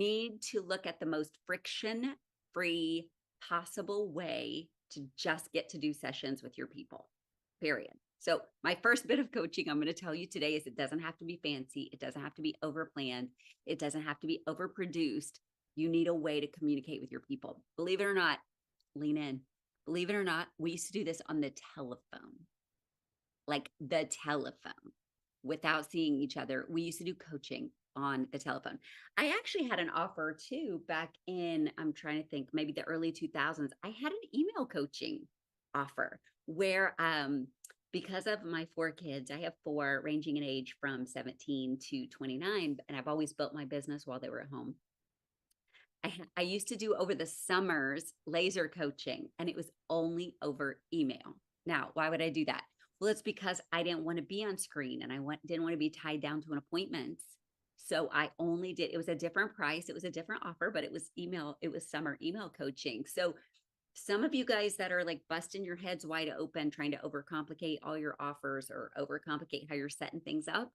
need to look at the most friction-free possible way to just get to do sessions with your people, period. So my first bit of coaching I'm going to tell you today is it doesn't have to be fancy. It doesn't have to be overplanned. It doesn't have to be overproduced. You need a way to communicate with your people. Believe it or not, lean in. Believe it or not, we used to do this on the telephone, like the telephone, without seeing each other. We used to do coaching on the telephone. I actually had an offer too back in, I'm trying to think, maybe the early 2000s. I had an email coaching offer where, because of my 4 kids, I have 4 ranging in age from 17 to 29, and I've always built my business while they were at home. I used to do over the summers laser coaching, and it was only over email. Now, why would I do that? Well, it's because I didn't want to be on screen and didn't want to be tied down to an appointment. So I only did, it was a different price. It was a different offer, but it was email. It was summer email coaching. So some of you guys that are like busting your heads wide open, trying to overcomplicate all your offers or overcomplicate how you're setting things up.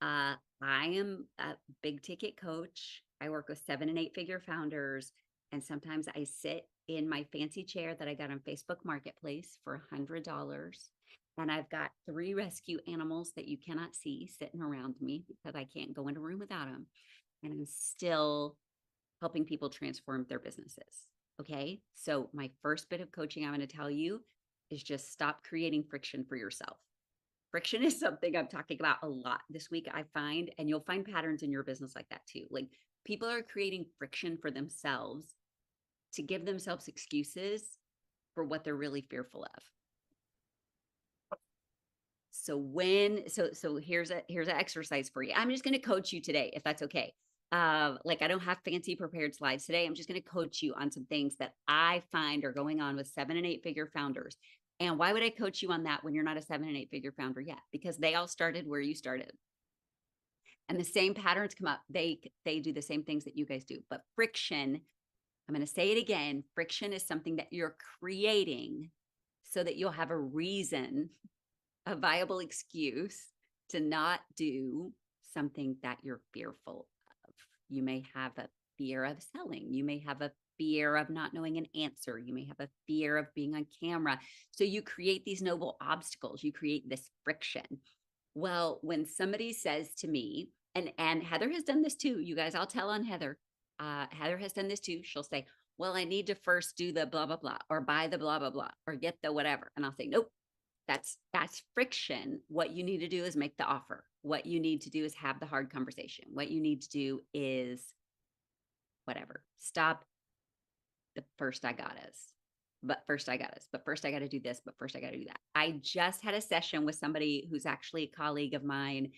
I am a big ticket coach. I work with 7 and 8 figure founders. And sometimes I sit in my fancy chair that I got on Facebook Marketplace for $100. And I've got 3 rescue animals that you cannot see sitting around me because I can't go in a room without them. And I'm still helping people transform their businesses. Okay. So my first bit of coaching I'm going to tell you is just stop creating friction for yourself. Friction is something I'm talking about a lot this week, I find, and you'll find patterns in your business like that too. Like people are creating friction for themselves to give themselves excuses for what they're really fearful of. So here's an exercise for you. I'm just going to coach you today, if that's okay. Like I don't have fancy prepared slides today. I'm just going to coach you on some things that I find are going on with 7 and 8 figure founders. And why would I coach you on that when you're not a 7 and 8 figure founder yet? Because they all started where you started. And the same patterns come up. They do the same things that you guys do. But friction, I'm going to say it again, friction is something that you're creating so that you'll have a reason, a viable excuse to not do something that you're fearful of. You may have a fear of selling. You may have a fear of not knowing an answer. You may have a fear of being on camera. So you create these noble obstacles. You create this friction. Well, when somebody says to me, and Heather has done this too, you guys, I'll tell on Heather. Heather has done this too. She'll say, well, I need to first do the blah, blah, blah, or buy the blah, blah, blah, or get the whatever. And I'll say, nope, that's friction. What you need to do is make the offer. What you need to do is have the hard conversation. What you need to do is whatever. Stop the first I got us. But first I got us. But first I got to do this. But first I got to do that. I just had a session with somebody who's actually a colleague of mine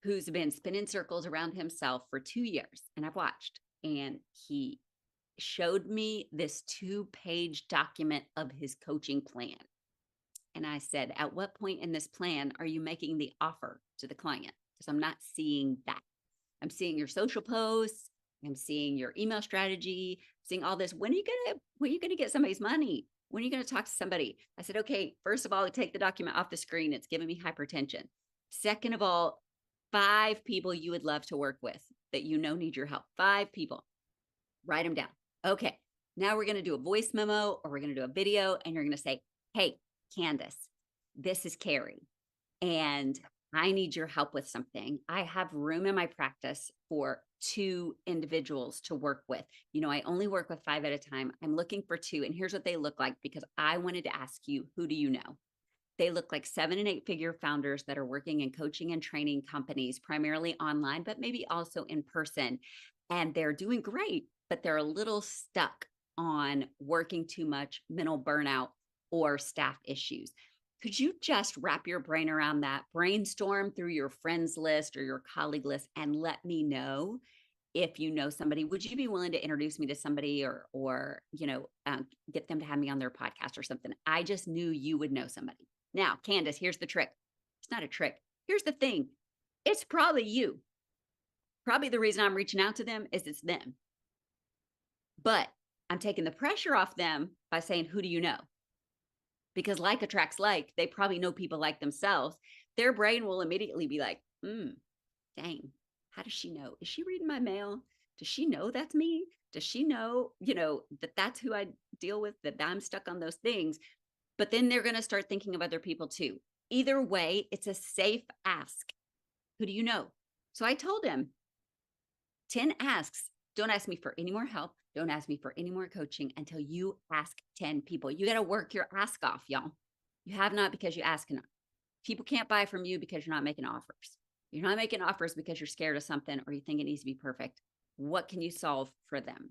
who's been spinning circles around himself for 2 years. And I've watched. And he showed me this 2-page document of his coaching plan. And I said, at what point in this plan are you making the offer to the client? Because I'm not seeing that. I'm seeing your social posts. I'm seeing your email strategy, seeing all this. When are you gonna get somebody's money? When are you gonna talk to somebody? I said, okay, first of all, take the document off the screen. It's giving me hypertension. Second of all, 5 people you would love to work with that you know need your help. 5 people. Write them down. Okay, now we're gonna do a voice memo or we're gonna do a video, and you're gonna say, hey, Candace, this is Carrie, and I need your help with something. I have room in my practice for 2 individuals to work with. You know, I only work with 5 at a time. I'm looking for 2, and here's what they look like, because I wanted to ask you, who do you know? They look like 7 and 8 figure founders that are working in coaching and training companies, primarily online, but maybe also in person. And they're doing great, but they're a little stuck on working too much, mental burnout, or staff issues. Could you just wrap your brain around that, brainstorm through your friends list or your colleague list, and let me know if you know somebody? Would you be willing to introduce me to somebody, or get them to have me on their podcast or something? I just knew you would know somebody. Now, Candace, here's the trick. It's not a trick. Here's the thing. It's probably you. Probably the reason I'm reaching out to them is it's them. But I'm taking the pressure off them by saying, who do you know? Because like attracts like. They probably know people like themselves. Their brain will immediately be like, dang, how does she know? Is she reading my mail? Does she know that's me? Does she know, that that's who I deal with, that I'm stuck on those things? But then they're going to start thinking of other people too. Either way, it's a safe ask. Who do you know? So I told him 10 asks. Don't ask me for any more help. Don't ask me for any more coaching until you ask 10 people. You got to work your ask off, y'all. You have not because you ask enough. People can't buy from you because you're not making offers. You're not making offers because you're scared of something or you think it needs to be perfect. What can you solve for them?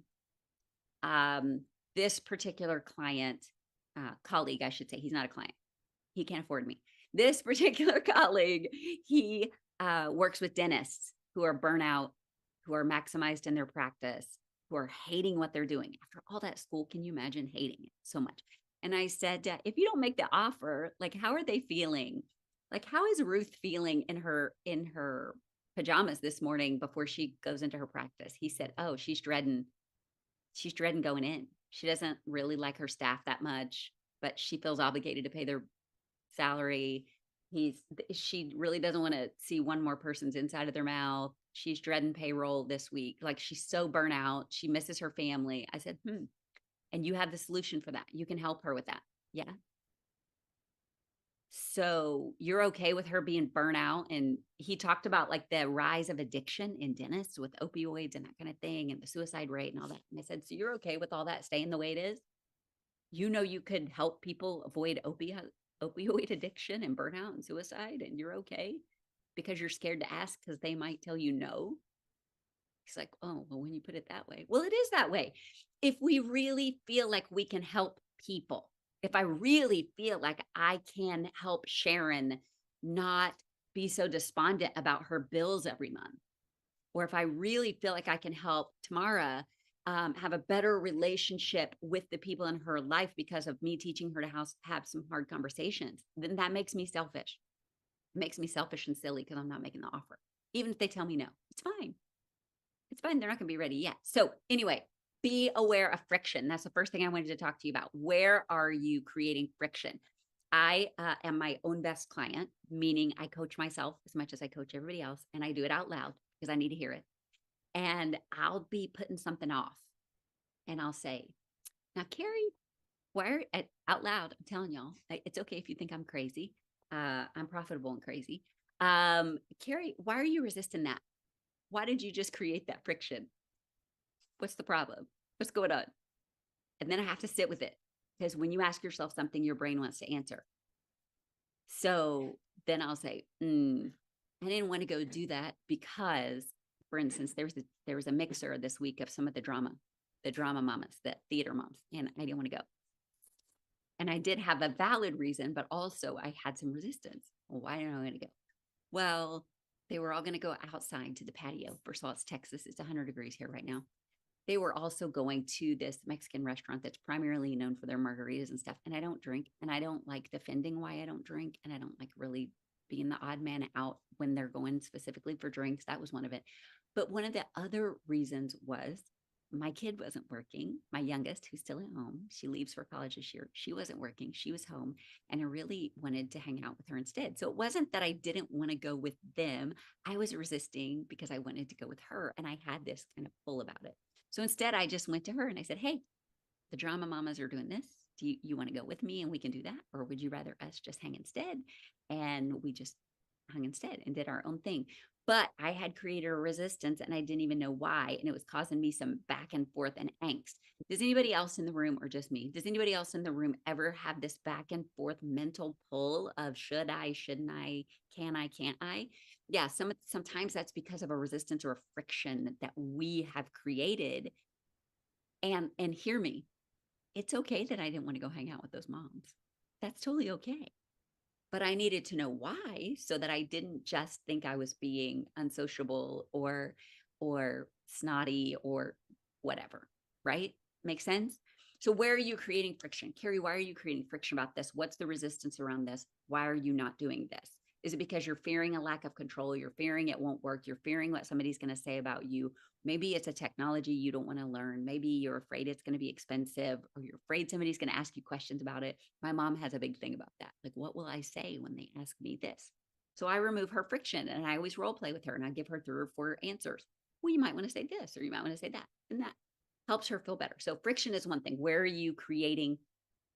This particular client, colleague, I should say, he's not a client. He can't afford me. This particular colleague, he works with dentists who are burnout, who are maximized in their practice, who are hating what they're doing. After all that school, can you imagine hating it so much? And I said, if you don't make the offer, like, how are they feeling? Like, how is Ruth feeling in her pajamas this morning before she goes into her practice? He said, oh, she's dreading going in. She doesn't really like her staff that much, but she feels obligated to pay their salary. She really doesn't want to see one more person's inside of their mouth. She's dreading payroll this week. Like, she's so burnt out. She misses her family. I said, and you have the solution for that. You can help her with that. Yeah. So you're okay with her being burnt out? And he talked about like the rise of addiction in dentists with opioids and that kind of thing, and the suicide rate and all that. And I said, so you're okay with all that staying the way it is? You could help people avoid opioid addiction and burnout and suicide, and you're okay because you're scared to ask because they might tell you no. He's like, oh, well, when you put it that way, well, it is that way. If we really feel like we can help people, if I really feel like I can help Sharon not be so despondent about her bills every month, or if I really feel like I can help Tamara have a better relationship with the people in her life because of me teaching her to have some hard conversations, then that makes me selfish. It makes me selfish and silly because I'm not making the offer. Even if they tell me no, it's fine. It's fine. They're not going to be ready yet. So anyway, be aware of friction. That's the first thing I wanted to talk to you about. Where are you creating friction? I am my own best client, meaning I coach myself as much as I coach everybody else, and I do it out loud because I need to hear it. And I'll be putting something off, and I'll say, now, Carrie, why are out loud? I'm telling y'all, it's okay if you think I'm crazy. I'm profitable and crazy. Carrie, why are you resisting that? Why did you just create that friction? What's the problem? What's going on? And then I have to sit with it, because when you ask yourself something, your brain wants to answer. So then I'll say, I didn't want to go do that because, for instance, there was a mixer this week of some of the drama mamas, the theater moms, and I didn't want to go. And I did have a valid reason, but also I had some resistance. Well, why am I going to go? Well, they were all going to go outside to the patio. First of all, it's Texas. It's 100 degrees here right now. They were also going to this Mexican restaurant that's primarily known for their margaritas and stuff. And I don't drink, and I don't like defending why I don't drink. And I don't like really being the odd man out when they're going specifically for drinks. That was one of it. But one of the other reasons was my kid wasn't working. My youngest, who's still at home, she leaves for college this year. She wasn't working. She was home, and I really wanted to hang out with her instead. So it wasn't that I didn't want to go with them. I was resisting because I wanted to go with her, and I had this kind of pull about it. So instead, I just went to her and I said, hey, the drama mamas are doing this. Do you want to go with me and we can do that? Or would you rather us just hang instead? And we just hung instead and did our own thing. But I had created a resistance and I didn't even know why. And it was causing me some back and forth and angst. Does anybody else in the room, or just me, does anybody else in the room ever have this back and forth mental pull of should I, shouldn't I, can I, can't I? Yeah, sometimes that's because of a resistance or a friction that we have created. And hear me, it's okay that I didn't want to go hang out with those moms. That's totally okay. But I needed to know why, so that I didn't just think I was being unsociable or snotty or whatever, right? Make sense? So where are you creating friction? Carrie, why are you creating friction about this? What's the resistance around this? Why are you not doing this? Is it because you're fearing a lack of control? You're fearing it won't work. You're fearing what somebody's going to say about you. Maybe it's a technology you don't want to learn. Maybe you're afraid it's going to be expensive, or you're afraid somebody's going to ask you questions about it. My mom has a big thing about that. Like, what will I say when they ask me this? So I remove her friction, and I always role play with her, and I give her 3 or 4 answers. well, you might want to say this, or you might want to say that. And that helps her feel better. So friction is one thing. Where are you creating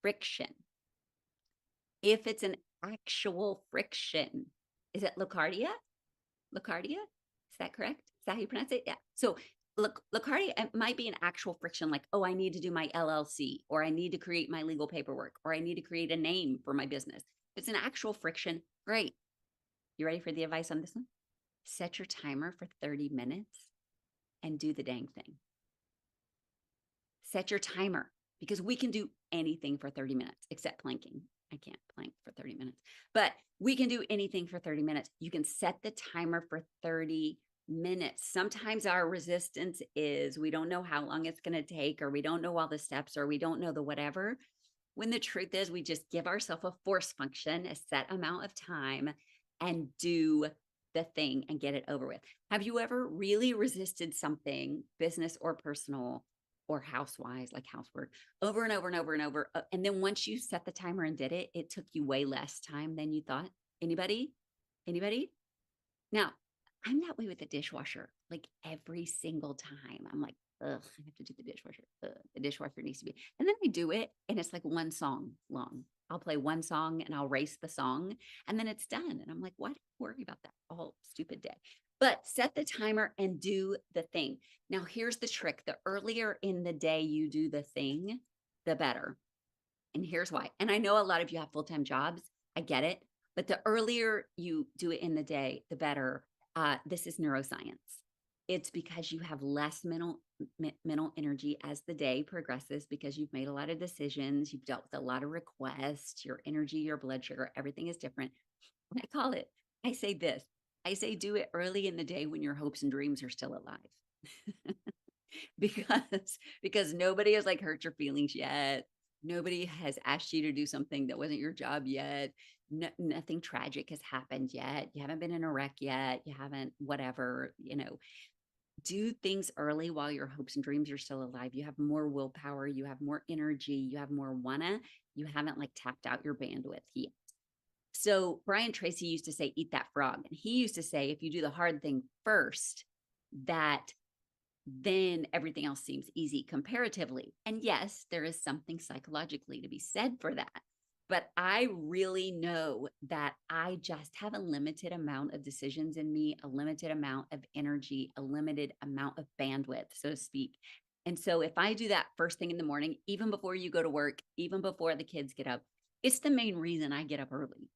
friction? If it's an actual friction, is it Locardia? Locardia? Is that correct? Is that how you pronounce it? Yeah. So Locardia, it might be an actual friction, like, oh, I need to do my LLC, or I need to create my legal paperwork, or I need to create a name for my business. If it's an actual friction, great. You ready for the advice on this one? Set your timer for 30 minutes and do the dang thing. Set your timer, because we can do anything for 30 minutes except planking. I can't plank for 30 minutes, but we can do anything for 30 minutes. You can set the timer for 30 minutes. Sometimes our resistance is we don't know how long it's going to take, or we don't know all the steps, or we don't know the whatever. When the truth is, we just give ourselves a force function, a set amount of time, and do the thing and get it over with. Have you ever really resisted something, business or personal or housewise, like housework, over and over and over and over? And then once you set the timer and did it, it took you way less time than you thought. Anybody? Anybody? Now, I'm that way with the dishwasher. Like every single time, I'm like, ugh, I have to do the dishwasher. Ugh, the dishwasher needs to be. And then I do it, and it's like one song long. I'll play one song and I'll race the song, and then it's done. And I'm like, why do I worry about that all stupid day? But set the timer and do the thing. Now, here's the trick. The earlier in the day you do the thing, the better. And here's why. And I know a lot of you have full-time jobs. I get it. But the earlier you do it in the day, the better. This is neuroscience. It's because you have less mental energy as the day progresses, because you've made a lot of decisions. You've dealt with a lot of requests, your energy, your blood sugar, everything is different. And I say this, I say do it early in the day when your hopes and dreams are still alive. because nobody has like hurt your feelings yet. Nobody has asked you to do something that wasn't your job yet. Nothing tragic has happened yet. You haven't been in a wreck yet. You haven't, whatever, do things early while your hopes and dreams are still alive. You have more willpower. You have more energy. You have more wanna. You haven't like tapped out your bandwidth yet. So Brian Tracy used to say, eat that frog. And he used to say, if you do the hard thing first, that then everything else seems easy comparatively. And yes, there is something psychologically to be said for that. But I really know that I just have a limited amount of decisions in me, a limited amount of energy, a limited amount of bandwidth, so to speak. And so if I do that first thing in the morning, even before you go to work, even before the kids get up, it's the main reason I get up early.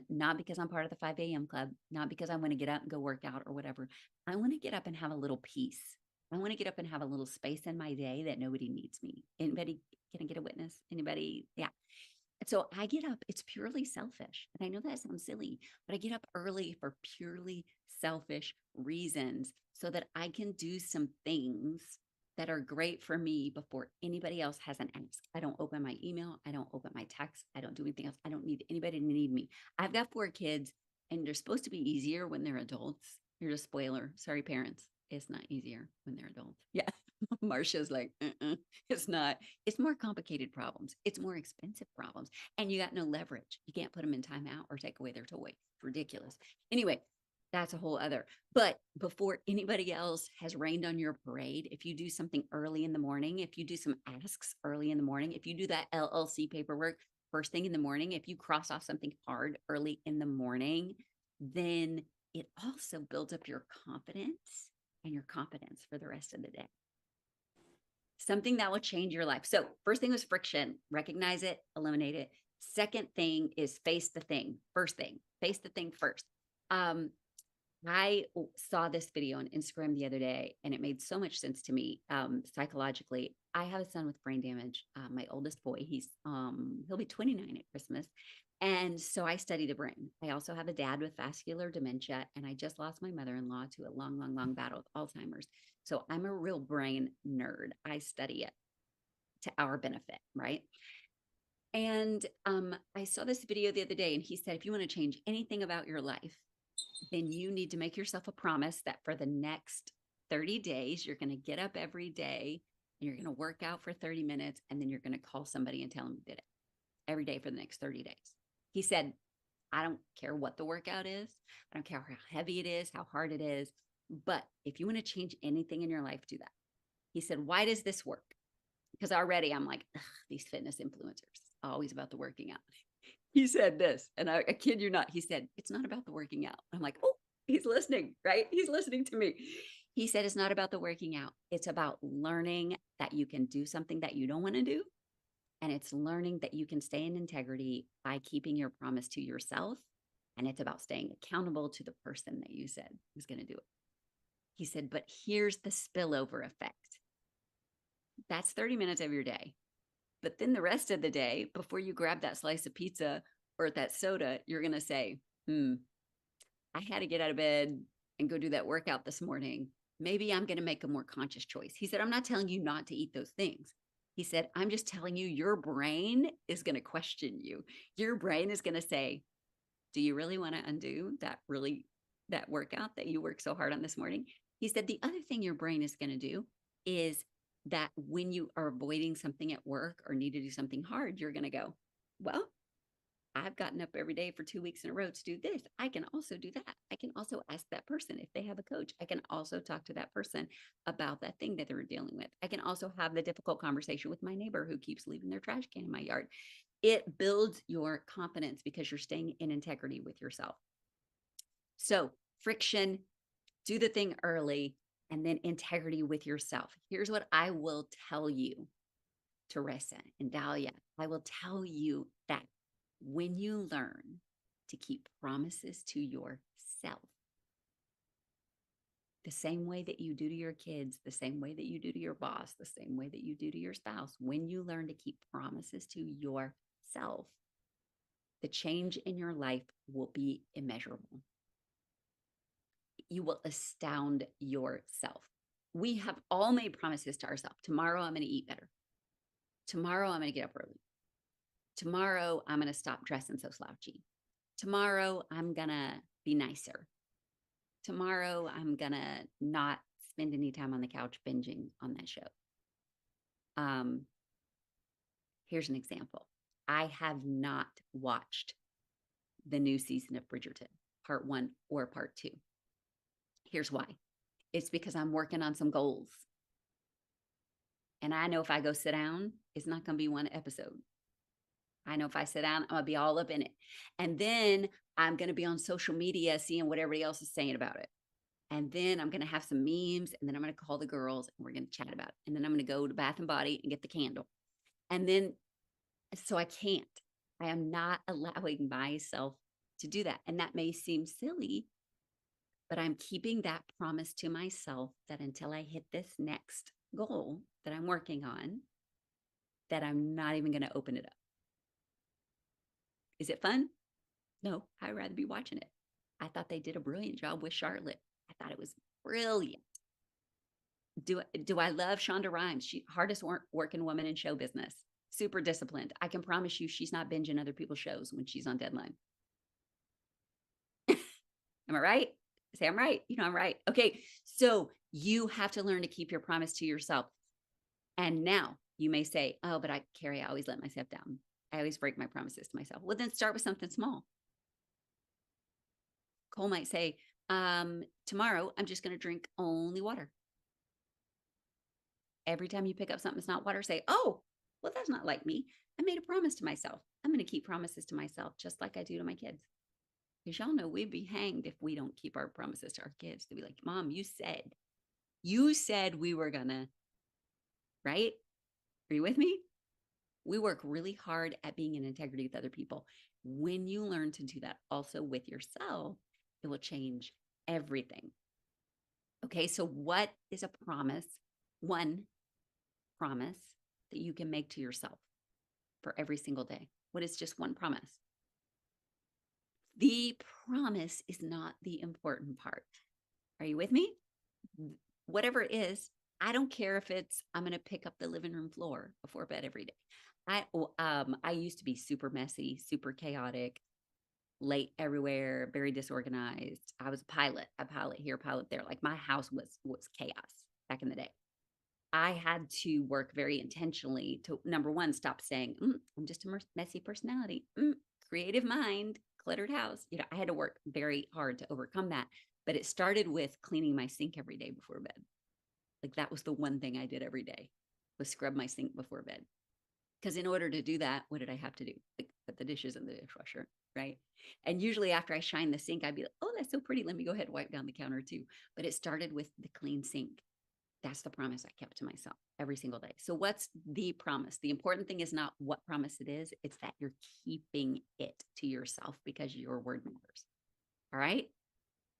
Not because I'm part of the 5 a.m. club, not because I want to get up and go work out or whatever. I want to get up and have a little peace. I want to get up and have a little space in my day that nobody needs me. Anybody, can I get a witness? Anybody? Yeah. So I get up, it's purely selfish. And I know that sounds silly, but I get up early for purely selfish reasons so that I can do some things that are great for me before anybody else has an ask. I don't open my email. I don't open my text. I don't do anything else. I don't need anybody to need me. I've got 4 kids, and they're supposed to be easier when they're adults. Here's a spoiler. Sorry, parents. It's not easier when they're adults. Yeah. Marcia's like, it's not. It's more complicated problems. It's more expensive problems. And you got no leverage. You can't put them in timeout or take away their toy. It's ridiculous. Anyway, that's a whole other. But before anybody else has rained on your parade, if you do something early in the morning, if you do some asks early in the morning, if you do that LLC paperwork first thing in the morning, if you cross off something hard early in the morning, then it also builds up your confidence and your competence for the rest of the day. Something that will change your life. So first thing was friction. Recognize it, eliminate it. Second thing is face the thing. First thing, face the thing first. I saw this video on Instagram the other day, and it made so much sense to me psychologically. I have a son with brain damage. My oldest boy, he'll be 29 at Christmas. And so I study the brain. I also have a dad with vascular dementia, and I just lost my mother-in-law to a long, long, long battle with Alzheimer's. So I'm a real brain nerd. I study it to our benefit, right? And I saw this video the other day, and he said, if you want to change anything about your life, then you need to make yourself a promise that for the next 30 days, you're going to get up every day and you're going to work out for 30 minutes. And then you're going to call somebody and tell them you did it every day for the next 30 days. He said, I don't care what the workout is. I don't care how heavy it is, how hard it is. But if you want to change anything in your life, do that. He said, why does this work? Because already I'm like, these fitness influencers, always about the working out. He said this, and I kid you not. He said, it's not about the working out. I'm like, oh, he's listening, right? He's listening to me. He said, it's not about the working out. It's about learning that you can do something that you don't want to do. And it's learning that you can stay in integrity by keeping your promise to yourself. And it's about staying accountable to the person that you said was going to do it. He said, but here's the spillover effect. That's 30 minutes of your day. But then the rest of the day, before you grab that slice of pizza or that soda, you're going to say, I had to get out of bed and go do that workout this morning. Maybe I'm going to make a more conscious choice. He said, I'm not telling you not to eat those things. He said, I'm just telling you, your brain is going to question you. Your brain is going to say, do you really want to undo that workout that you worked so hard on this morning? He said, the other thing your brain is going to do is that when you are avoiding something at work or need to do something hard, you're going to go, well, I've gotten up every day for 2 weeks in a row to do this. I can also do that. I can also ask that person if they have a coach. I can also talk to that person about that thing that they're dealing with. I can also have the difficult conversation with my neighbor who keeps leaving their trash can in my yard. It builds your confidence because you're staying in integrity with yourself. So friction, do the thing early, and then integrity with yourself. Here's what I will tell you, Teresa and Dahlia. I will tell you that when you learn to keep promises to yourself, the same way that you do to your kids, the same way that you do to your boss, the same way that you do to your spouse, when you learn to keep promises to yourself, the change in your life will be immeasurable. You will astound yourself. We have all made promises to ourselves. Tomorrow, I'm going to eat better. Tomorrow, I'm going to get up early. Tomorrow, I'm going to stop dressing so slouchy. Tomorrow, I'm going to be nicer. Tomorrow, I'm going to not spend any time on the couch binging on that show. Here's an example. I have not watched the new season of Bridgerton, part 1 or part 2. Here's why. It's because I'm working on some goals. And I know if I go sit down, it's not going to be one episode. I know if I sit down, I'm going to be all up in it. And then I'm going to be on social media seeing what everybody else is saying about it. And then I'm going to have some memes, and then I'm going to call the girls and we're going to chat about it. And then I'm going to go to Bath and Body and get the candle. And then, so I can't. I am not allowing myself to do that. And that may seem silly, but I'm keeping that promise to myself that until I hit this next goal that I'm working on, that I'm not even going to open it up. Is it fun? No, I'd rather be watching it. I thought they did a brilliant job with Charlotte. I thought it was brilliant. Do I love Shonda Rhimes? She hardest working woman in show business. Super disciplined. I can promise you she's not binging other people's shows when she's on deadline. Am I right? Say I'm right. You know, I'm right. Okay. So you have to learn to keep your promise to yourself. And now you may say, oh, but Carrie, I always let myself down. I always break my promises to myself. Well, then start with something small. Cole might say, tomorrow, I'm just going to drink only water. Every time you pick up something that's not water, say, oh, well, that's not like me. I made a promise to myself. I'm going to keep promises to myself just like I do to my kids. Because y'all know we'd be hanged if we don't keep our promises to our kids. To be like, Mom, you said we were gonna, right? Are you with me? We work really hard at being in integrity with other people. When you learn to do that also with yourself, it will change everything. Okay, so what is a promise? One promise that you can make to yourself for every single day. What is just one promise? The promise is not the important part. Are you with me? Whatever it is, I don't care if it's, I'm going to pick up the living room floor before bed every day. I used to be super messy, super chaotic, late everywhere, very disorganized. I was a pilot here, pilot there. Like my house was chaos back in the day. I had to work very intentionally to, number one, stop saying, I'm just a messy personality, creative mind, cluttered house. You know, I had to work very hard to overcome that. but it started with cleaning my sink every day before bed. Like that was the one thing I did every day, was scrub my sink before bed. Because in order to do that, what did I have to do? Like put the dishes in the dishwasher, right? And usually after I shine the sink, I'd be like, oh, that's so pretty. Let me go ahead and wipe down the counter too. But it started with the clean sink. That's the promise I kept to myself every single day. So what's the promise? The important thing is not what promise it is. It's that you're keeping it to yourself because your word matters. All right.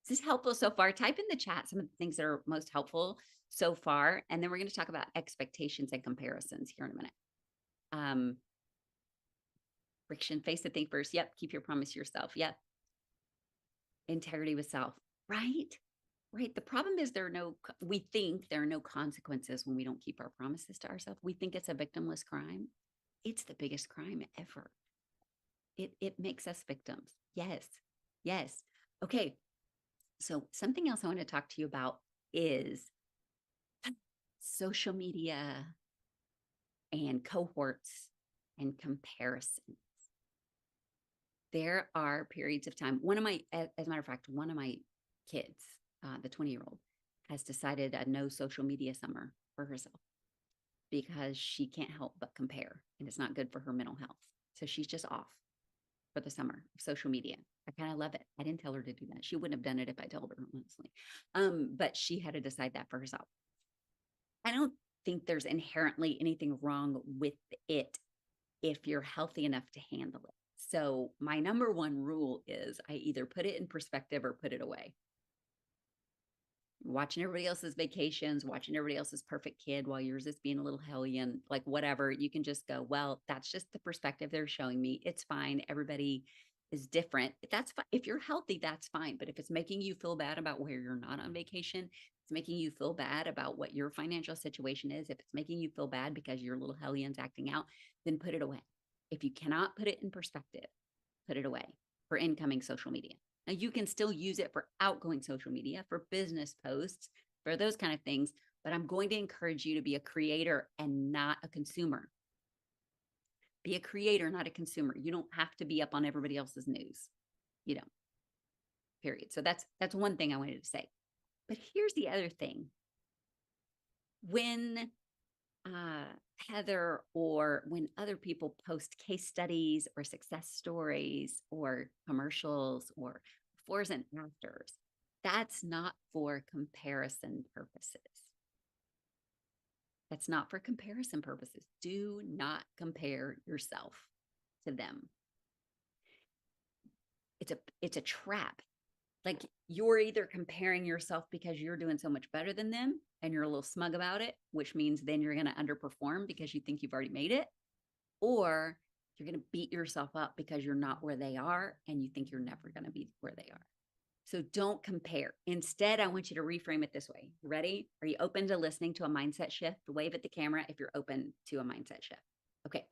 Is this helpful so far? Type in the chat some of the things that are most helpful so far. And then we're going to talk about expectations and comparisons here in a minute. Friction, face the thing first. Yep. Keep your promise to yourself. Yep. Integrity with self. Right. Right. The problem is we think there are no consequences when we don't keep our promises to ourselves. We think it's a victimless crime. It's the biggest crime ever. It makes us victims. Yes. Yes. Okay. So something else I want to talk to you about is social media and cohorts and comparisons. There are periods of time. As a matter of fact, one of my kids, the 20-year-old, has decided a no social media summer for herself because she can't help but compare, and it's not good for her mental health. So she's just off for the summer of social media. I kind of love it. I didn't tell her to do that. She wouldn't have done it if I told her, honestly. But she had to decide that for herself. I don't think there's inherently anything wrong with it if you're healthy enough to handle it. So my number one rule is I either put it in perspective or put it away. Watching everybody else's vacations, watching everybody else's perfect kid while yours is being a little hellion, like whatever, you can just go, well, that's just the perspective they're showing me. It's fine. Everybody is different. That's fine. If you're healthy, that's fine. But if it's making you feel bad about where you're not on vacation, it's making you feel bad about what your financial situation is, if it's making you feel bad because your little hellion's acting out, then put it away. If you cannot put it in perspective, put it away for incoming social media. Now, you can still use it for outgoing social media, for business posts, for those kind of things, but I'm going to encourage you to be a creator and not a consumer. Be a creator, not a consumer. You don't have to be up on everybody else's news. You don't. Period. So that's one thing I wanted to say. But here's the other thing. When Heather or when other people post case studies or success stories or commercials or befores and afters, that's not for comparison purposes. That's not for comparison purposes. Do not compare yourself to them. It's a trap. Like you're either comparing yourself because you're doing so much better than them and you're a little smug about it, which means then you're going to underperform because you think you've already made it, or you're going to beat yourself up because you're not where they are and you think you're never going to be where they are. So don't compare. Instead, I want you to reframe it this way. Ready? Are you open to listening to a mindset shift? Wave at the camera if you're open to a mindset shift. Okay.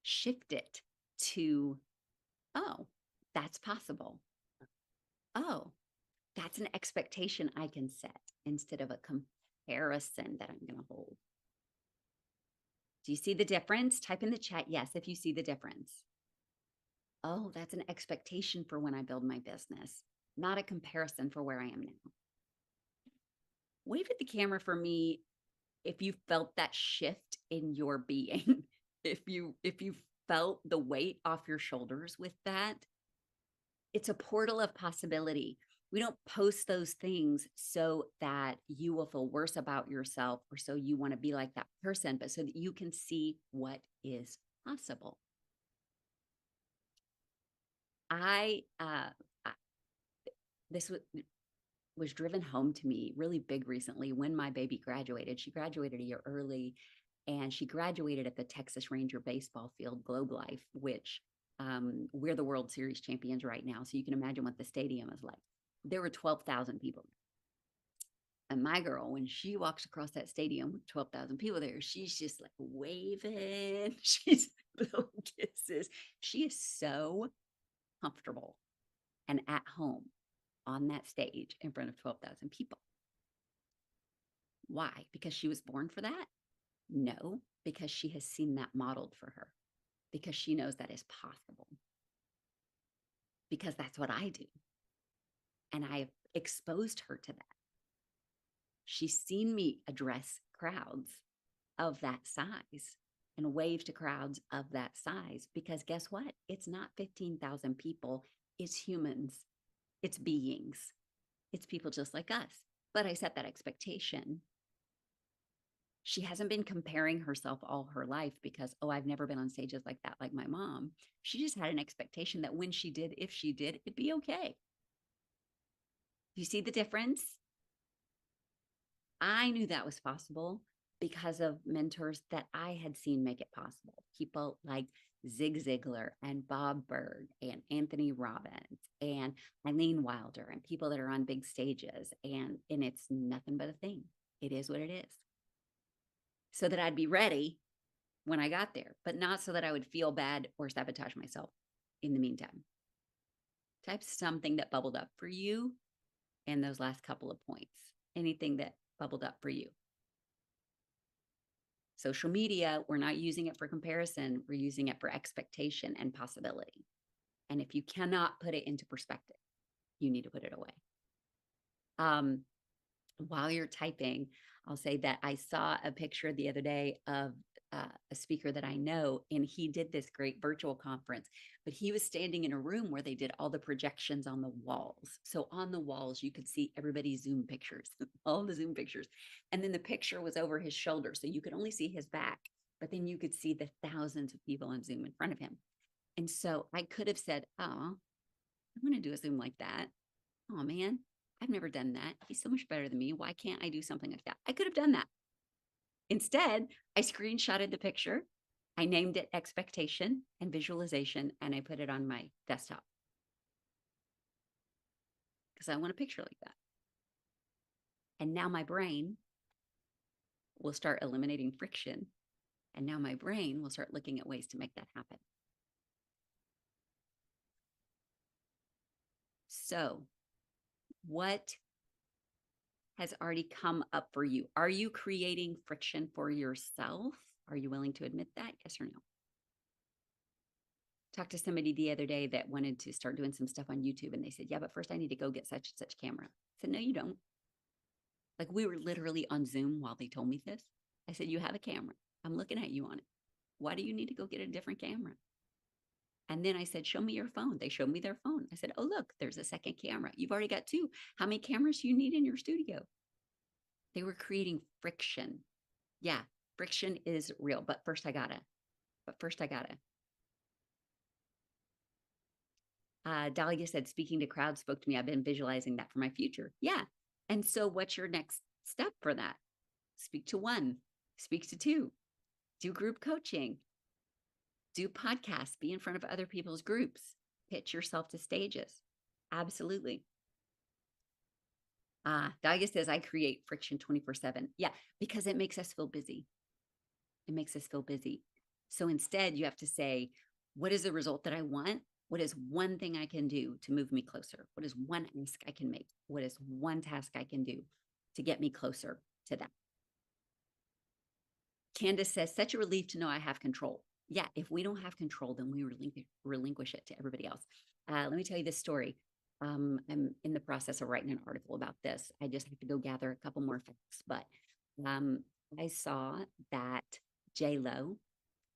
Shift it to, oh, that's possible. Oh, that's an expectation I can set instead of a comparison that I'm going to hold. Do you see the difference? Type in the chat yes if you see the difference. Oh, that's an expectation for when I build my business, not a comparison for where I am now. Wave at the camera for me if you felt that shift in your being. if you felt the weight off your shoulders with that. It's a portal of possibility. We don't post those things so that you will feel worse about yourself or so you want to be like that person, but so that you can see what is possible. This was driven home to me really big recently when my baby graduated. She graduated a year early, and she graduated at the Texas Ranger baseball field, Globe Life, which we're the World Series champions right now. So you can imagine what the stadium is like. There were 12,000 people. And my girl, when she walks across that stadium with 12,000 people there, she's just like waving. She's little kisses. She is so comfortable and at home on that stage in front of 12,000 people. Why? Because she was born for that? No, because she has seen that modeled for her, because she knows that is possible, because that's what I do. And I've exposed her to that. She's seen me address crowds of that size and wave to crowds of that size, because guess what? It's not 15,000 people. It's humans. It's beings. It's people just like us. But I set that expectation. She hasn't been comparing herself all her life because, oh, I've never been on stages like that, like my mom. She just had an expectation that when she did, if she did, it'd be okay. You see the difference? I knew that was possible because of mentors that I had seen make it possible. People like Zig Ziglar and Bob Berg and Anthony Robbins and Eileen Wilder and people that are on big stages. And it's nothing but a thing. It is what it is. So that I'd be ready when I got there, but not so that I would feel bad or sabotage myself in the meantime. Type something that bubbled up for you in those last couple of points. Anything that bubbled up for you. Social media, we're not using it for comparison. We're using it for expectation and possibility. And if you cannot put it into perspective, you need to put it away. While you're typing, I'll say that I saw a picture the other day of a speaker that I know, and he did this great virtual conference, but he was standing in a room where they did all the projections on the walls. So on the walls, you could see everybody's Zoom pictures, all the Zoom pictures. And then the picture was over his shoulder. So you could only see his back, but then you could see the thousands of people on Zoom in front of him. And so I could have said, oh, I want to do a Zoom like that. Oh man, I've never done that. He's so much better than me. Why can't I do something like that? I could have done that. Instead, I screenshotted the picture. I named it expectation and visualization, and I put it on my desktop because I want a picture like that. And now my brain will start eliminating friction. And now my brain will start looking at ways to make that happen. So, what has already come up for you? Are you creating friction for yourself? Are you willing to admit that? Yes or no? Talked to somebody the other day that wanted to start doing some stuff on YouTube, and they said, yeah, but first I need to go get such and such camera. I said, no, you don't. Like, we were literally on Zoom while they told me this. I said, you have a camera. I'm looking at you on it. Why do you need to go get a different camera? And then I said, show me your phone. They showed me their phone. I said, oh, look, there's a second camera. You've already got two. How many cameras do you need in your studio? They were creating friction. Yeah, friction is real. But first I gotta. Dahlia said, speaking to crowds spoke to me. I've been visualizing that for my future. Yeah. And so what's your next step for that? Speak to one, speak to two, do group coaching, do podcasts, be in front of other people's groups, pitch yourself to stages. Absolutely. Dahlia says, I create friction 24/7. Yeah, because it makes us feel busy. It makes us feel busy. So instead, you have to say, what is the result that I want? What is one thing I can do to move me closer? What is one ask I can make? What is one task I can do to get me closer to that? Candace says, such a relief to know I have control. Yeah, if we don't have control, then we relinquish it to everybody else. Let me tell you this story. I'm in the process of writing an article about this. I just have to go gather a couple more facts, but I saw that J-Lo,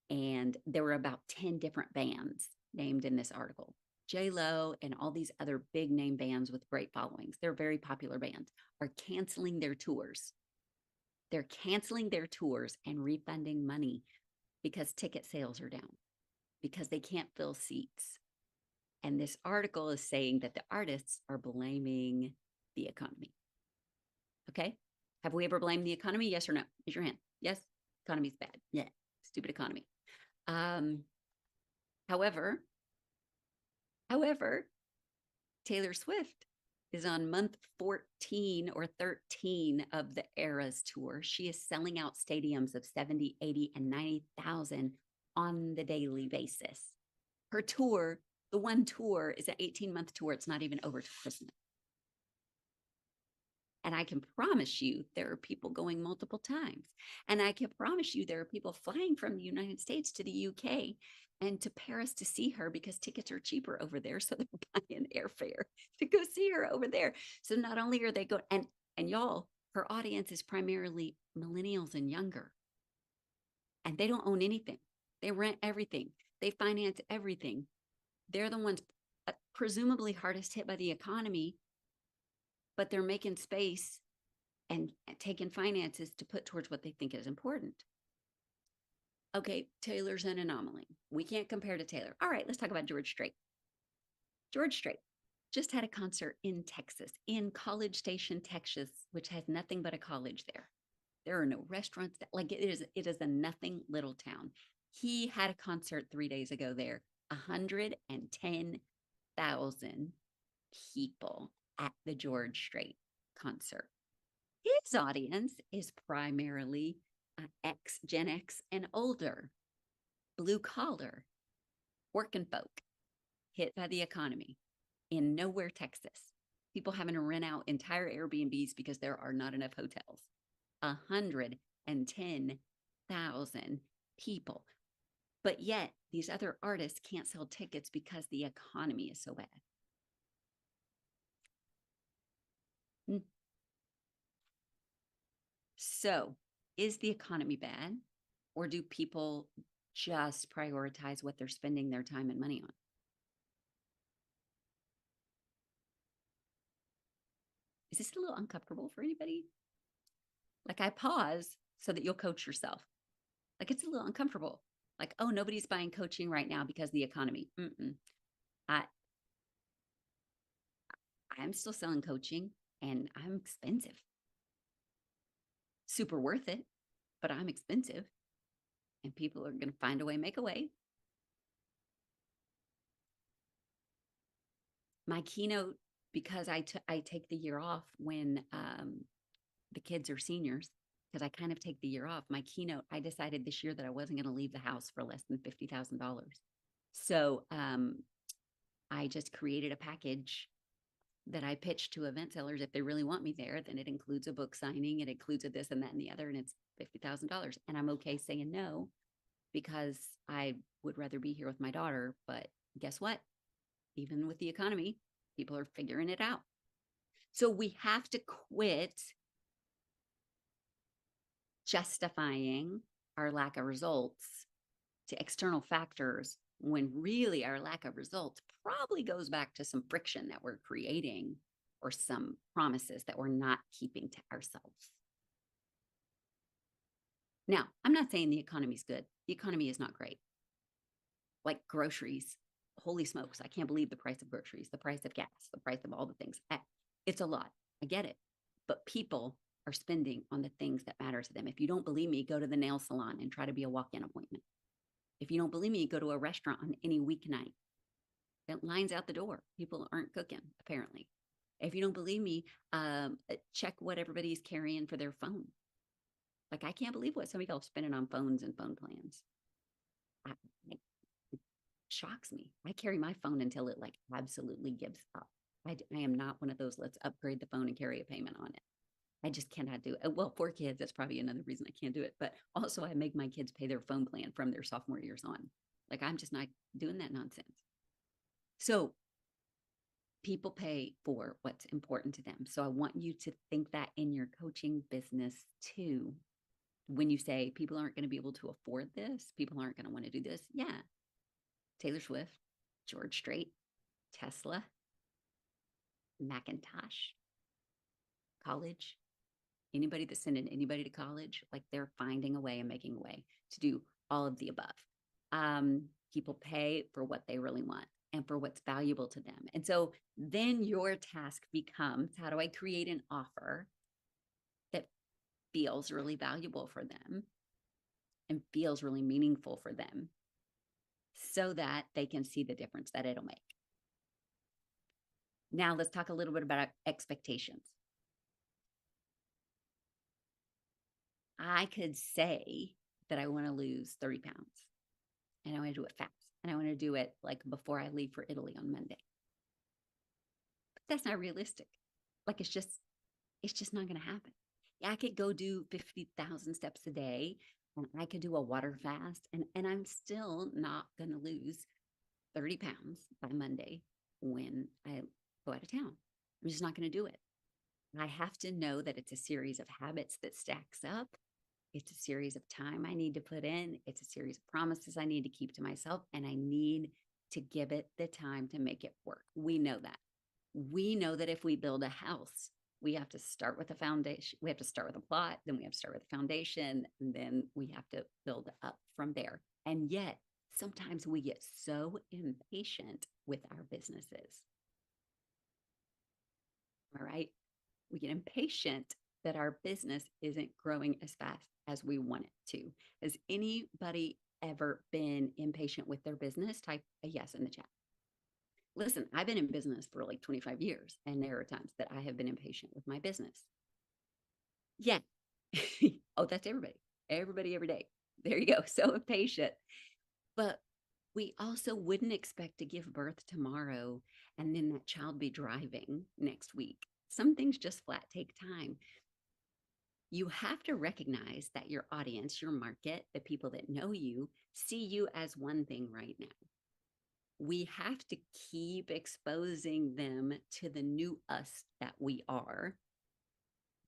and there were about 10 different bands named in this article. J-Lo and all these other big name bands with great followings, they're very popular bands, are canceling their tours. They're canceling their tours and refunding money because ticket sales are down, because they can't fill seats. And this article is saying that the artists are blaming the economy. Okay. Have we ever blamed the economy? Yes or no? Raise your hand. Yes. Economy's bad. Yeah. Stupid economy. However, Taylor Swift is on month 14 or 13 of the Eras tour. She is selling out stadiums of 70, 80, and 90,000 on the daily basis. Her tour, the one tour, is an 18-month tour. It's not even over to Christmas. And I can promise you there are people going multiple times. And I can promise you there are people flying from the United States to the UK and to Paris to see her because tickets are cheaper over there. So they're buying airfare to go see her over there. So not only are they going, and y'all, her audience is primarily millennials and younger. And they don't own anything. They rent everything. They finance everything. They're the ones presumably hardest hit by the economy, but they're making space and taking finances to put towards what they think is important. Okay, Taylor's an anomaly. We can't compare to Taylor. All right, let's talk about George Strait. George Strait just had a concert in Texas, in College Station, Texas, which has nothing but a college there. There are no restaurants. Like it is a nothing little town. He had a concert 3 days ago there. 110,000 people at the George Strait concert. His audience is primarily Gen X and older, blue collar, working folk hit by the economy in nowhere, Texas. People having to rent out entire Airbnbs because there are not enough hotels. 110,000 people. But yet, these other artists can't sell tickets because the economy is so bad. So, is the economy bad, or do people just prioritize what they're spending their time and money on? Is this a little uncomfortable for anybody? Like, I pause so that you'll coach yourself. Like, it's a little uncomfortable. Like, oh, nobody's buying coaching right now because of the economy. I'm still selling coaching, and I'm expensive. Super worth it, but I'm expensive. And people are going to find a way, make a way. My keynote, because I take the year off when the kids are seniors, because I kind of take the year off. My keynote, I decided this year that I wasn't going to leave the house for less than $50,000. So I just created a package that I pitched to event sellers. If they really want me there, then it includes a book signing, it includes a this and that and the other, and it's $50,000. And I'm okay saying no because I would rather be here with my daughter. But guess what? Even with the economy, people are figuring it out. So we have to quit justifying our lack of results to external factors when really our lack of results probably goes back to some friction that we're creating or some promises that we're not keeping to ourselves. Now, I'm not saying the economy's good. The economy is not great. Like groceries, holy smokes, I can't believe the price of groceries, the price of gas, the price of all the things. It's a lot. I get it. But people are spending on the things that matter to them. If you don't believe me, go to the nail salon and try to be a walk-in appointment. If you don't believe me, go to a restaurant on any weeknight. It lines out the door. People aren't cooking, apparently. If you don't believe me, check what everybody's carrying for their phone. Like, I can't believe what some of y'all are spending on phones and phone plans. It shocks me. I carry my phone until it like absolutely gives up. I am not one of those, let's upgrade the phone and carry a payment on it. I just cannot do it. Well, for kids, that's probably another reason I can't do it. But also, I make my kids pay their phone plan from their sophomore years on. Like, I'm just not doing that nonsense. So people pay for what's important to them. So I want you to think that in your coaching business too. When you say people aren't going to be able to afford this, people aren't going to want to do this. Yeah. Taylor Swift, George Strait, Tesla, Macintosh, college, anybody that's sending anybody to college, like they're finding a way and making a way to do all of the above. People pay for what they really want and for what's valuable to them. And so then your task becomes, how do I create an offer that feels really valuable for them and feels really meaningful for them so that they can see the difference that it'll make. Now let's talk a little bit about expectations. I could say that I want to lose 30 pounds and I want to do it fast and I want to do it like before I leave for Italy on Monday. But that's not realistic. Like it's It's just not going to happen. Yeah, I could go do 50,000 steps a day and I could do a water fast and I'm still not going to lose 30 pounds by Monday when I go out of town. I'm just not going to do it. I have to know that it's a series of habits that stacks up. It's a series of time I need to put in. It's a series of promises I need to keep to myself, and I need to give it the time to make it work. We know that. We know that if we build a house, we have to start with a foundation. We have to start with a plot, then we have to start with a foundation, and then we have to build up from there. And yet, sometimes we get so impatient with our businesses. All right. We get impatient that our business isn't growing as fast as we want it to. Has anybody ever been impatient with their business? Type a yes in the chat. Listen, I've been in business for like 25 years, and there are times that I have been impatient with my business. Yeah. Oh, that's everybody. Everybody every day. There you go. So impatient. But we also wouldn't expect to give birth tomorrow and then that child be driving next week. Some things just flat take time. You have to recognize that your audience, your market, the people that know you, see you as one thing right now. We have to keep exposing them to the new us that we are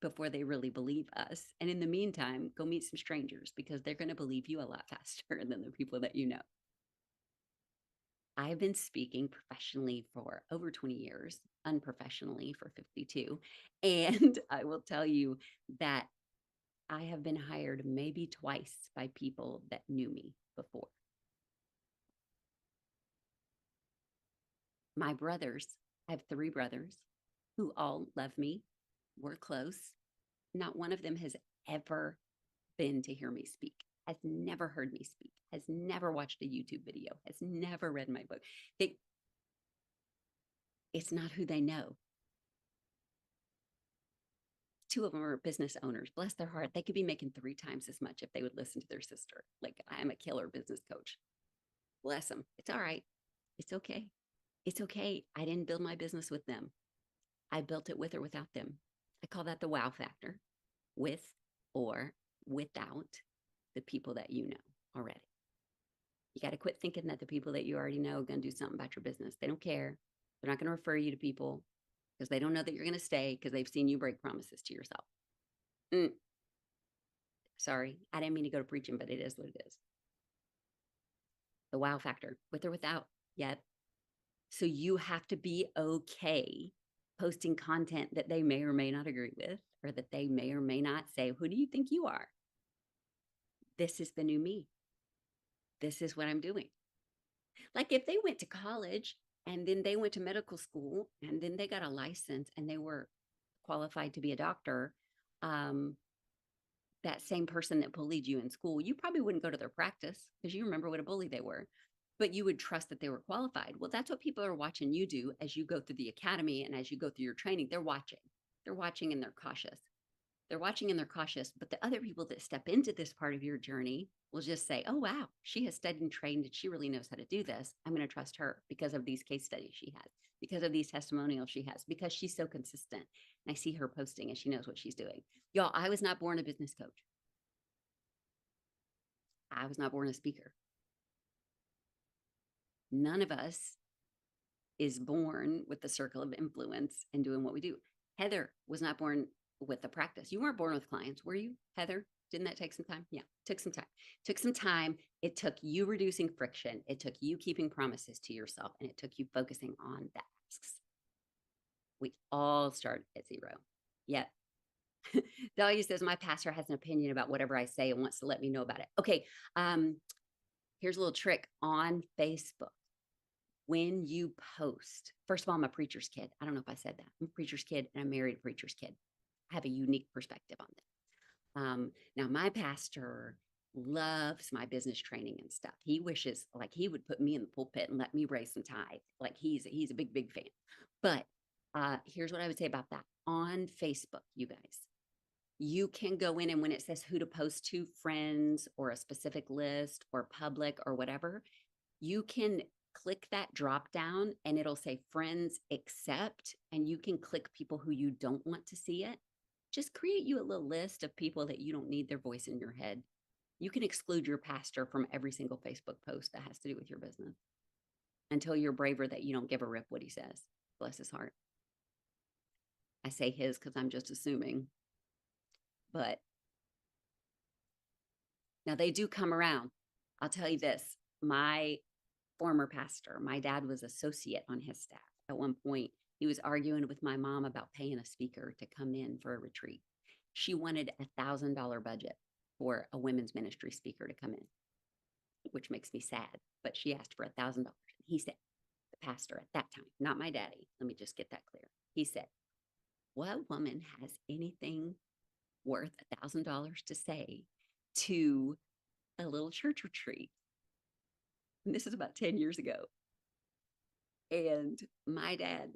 before they really believe us. And in the meantime, go meet some strangers because they're going to believe you a lot faster than the people that you know. I've been speaking professionally for over 20 years, unprofessionally for 52. And I will tell you that I have been hired maybe twice by people that knew me before. My brothers, I have 3 brothers who all love me. We're close. Not one of them has ever been to hear me speak, has never heard me speak, has never watched a YouTube video, has never read my book. It's not who they know. 2 of them are business owners. Bless their heart. They could be making 3 times as much if they would listen to their sister. Like, I'm a killer business coach. Bless them. It's all right. It's okay. It's okay. I didn't build my business with them. I built it with or without them. I call that the wow factor, with or without the people that you know already. You got to quit thinking that the people that you already know are going to do something about your business. They don't care. They're not going to refer you to people because they don't know that you're going to stay because they've seen you break promises to yourself. Sorry, I didn't mean to go to preaching, but it is what it is. The wow factor, with or without, yet. So you have to be okay posting content that they may or may not agree with, or that they may or may not say, who do you think you are? This is the new me. This is what I'm doing. Like if they went to college and then they went to medical school and then they got a license and they were qualified to be a doctor, that same person that bullied you in school, you probably wouldn't go to their practice because you remember what a bully they were, but you would trust that they were qualified. Well, that's what people are watching you do as you go through the academy and as you go through your training. They're watching. They're watching and they're cautious. They're watching and they're cautious. But the other people that step into this part of your journey will just say, oh, wow, she has studied and trained and she really knows how to do this. I'm going to trust her because of these case studies she has, because of these testimonials she has, because she's so consistent. And I see her posting and she knows what she's doing. Y'all, I was not born a business coach. I was not born a speaker. None of us is born with the circle of influence and doing what we do. Heather was not born with the practice. You weren't born with clients, were you, Heather? Didn't that take some time? Yeah, took some time. Took some time. It took you reducing friction. It took you keeping promises to yourself, and it took you focusing on the asks. We all start at 0. Yet, Dahlia says, my pastor has an opinion about whatever I say and wants to let me know about it. Okay, here's a little trick on Facebook. When you post, first of all, I'm a preacher's kid. I don't know if I said that. I'm a preacher's kid and I'm married a preacher's kid. I have a unique perspective on this. Now, my pastor loves my business training and stuff. He wishes like he would put me in the pulpit and let me raise some tithe. Like he's a big, big fan. But here's what I would say about that. On Facebook, you guys, you can go in and when it says who to post to, friends or a specific list or public or whatever, you can click that drop down and it'll say friends accept, and you can click people who you don't want to see it. just create you a little list of people that you don't need their voice in your head. You can exclude your pastor from every single Facebook post that has to do with your business until you're braver that you don't give a rip what he says. Bless his heart. I say his because I'm just assuming. But now they do come around. I'll tell you this. My former pastor, my dad was associate on his staff. At one point, he was arguing with my mom about paying a speaker to come in for a retreat. She wanted $1,000 budget for a women's ministry speaker to come in, which makes me sad. But she asked for $1,000. He said, the pastor at that time, not my daddy, let me just get that clear. He said, what woman has anything worth $1,000 to say to a little church retreat? And this is about 10 years ago. And my dad,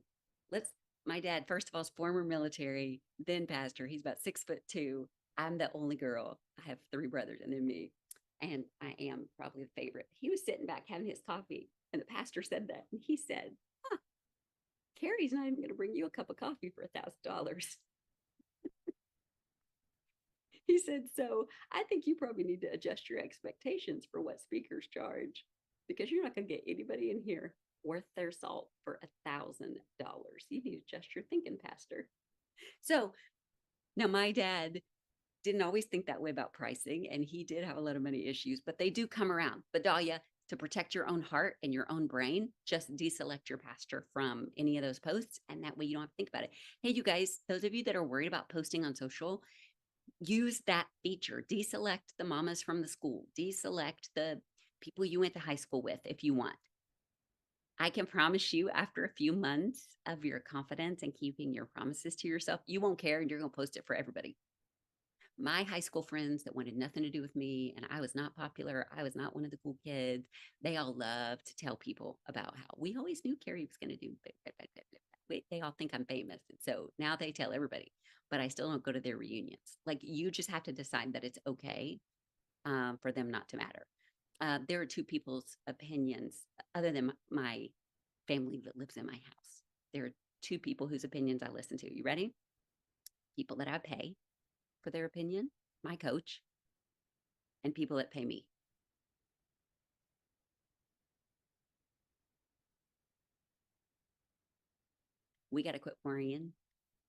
first of all, is former military, then pastor. He's about 6'2". I'm the only girl. I have 3 brothers and then me. And I am probably the favorite. He was sitting back having his coffee, and the pastor said that. And he said, Carrie's not even going to bring you a cup of coffee for $1,000. He said, so I think you probably need to adjust your expectations for what speakers charge, because you're not going to get anybody in here worth their salt for $1,000. You need to adjust your thinking, pastor. So now my dad didn't always think that way about pricing, and he did have a lot of money issues, but they do come around. But Dahlia, to protect your own heart and your own brain, just deselect your pastor from any of those posts, and that way you don't have to think about it. Hey, you guys, those of you that are worried about posting on social, use that feature. Deselect the mamas from the school. Deselect the people you went to high school with if you want. I can promise you, after a few months of your confidence and keeping your promises to yourself, you won't care and you're going to post it for everybody. My high school friends that wanted nothing to do with me, and I was not popular, I was not one of the cool kids, they all love to tell people about how we always knew Carrie was going to do. They all think I'm famous. And so now they tell everybody, but I still don't go to their reunions. Like, you just have to decide that it's okay for them not to matter. There are 2 people's opinions, other than my family that lives in my house. There are 2 people whose opinions I listen to. You ready? People that I pay for their opinion, my coach, and people that pay me. We got to quit worrying